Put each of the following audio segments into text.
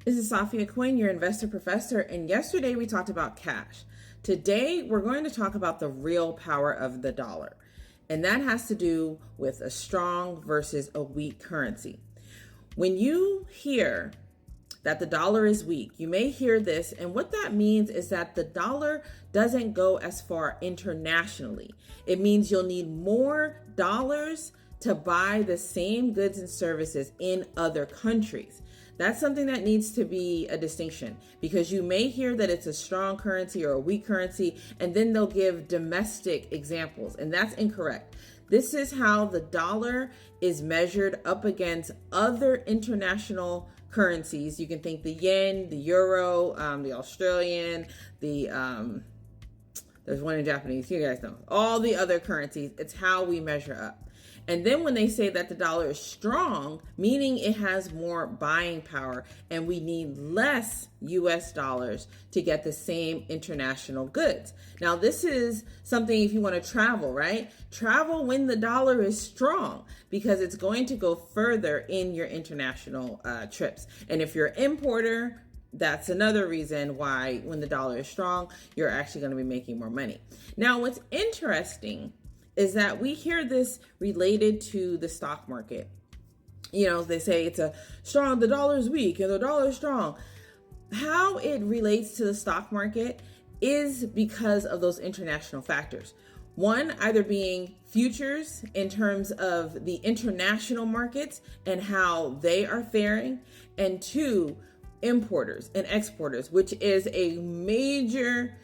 This is Safia Quinn, your investor professor, and yesterday we talked about cash. Today we're going to talk about the real power of the dollar, and that has to do with a strong versus a weak currency. When you hear that the dollar is weak, you may hear this, and what that means is that the dollar doesn't go as far internationally. It means you'll need more dollars to buy the same goods and services in other countries. That's something that needs to be a distinction, because you may hear that it's a strong currency or a weak currency, and then they'll give domestic examples, and that's incorrect. This is how the dollar is measured up against other international currencies. You can think the yen, the euro, the Australian, there's one in Japanese, you guys know, all the other currencies. It's how we measure up. And then when they say that the dollar is strong, meaning it has more buying power and we need less US dollars to get the same international goods. Now, this is something if you want to travel, right? Travel when the dollar is strong, because it's going to go further in your international trips. And if you're an importer, that's another reason why when the dollar is strong, you're actually going to be making more money. Now, what's interesting is that we hear this related to the stock market. You know, they say the dollar is weak and the dollar is strong. How it relates to the stock market is because of those international factors. One, either being futures in terms of the international markets and how they are faring, and two, importers and exporters, which is a major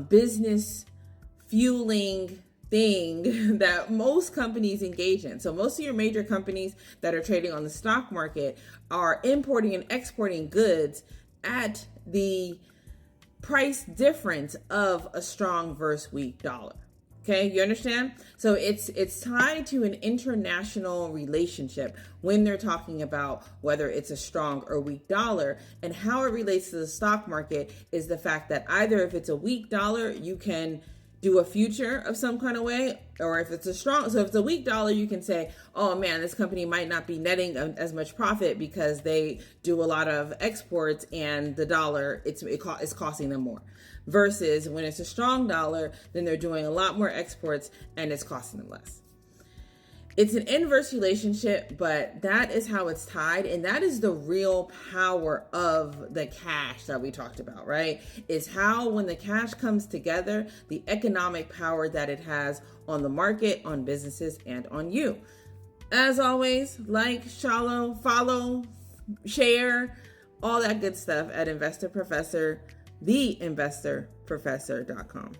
business fueling thing that most companies engage in. So most of your major companies that are trading on the stock market are importing and exporting goods at the price difference of a strong versus weak dollar. Okay, you understand? So it's tied to an international relationship when they're talking about whether it's a strong or weak dollar. And how it relates to the stock market is the fact that either if it's a weak dollar, you can do a future of some kind of way, or if it's so if it's a weak dollar, you can say, oh man, this company might not be netting as much profit because they do a lot of exports and the dollar, it's costing them more. Versus when it's a strong dollar, then they're doing a lot more exports and it's costing them less. It's an inverse relationship, but that is how it's tied. And that is the real power of the cash that we talked about, right? Is how when the cash comes together, the economic power that it has on the market, on businesses, and on you. As always, like, follow, share, all that good stuff at Investor Professor, theinvestorprofessor.com.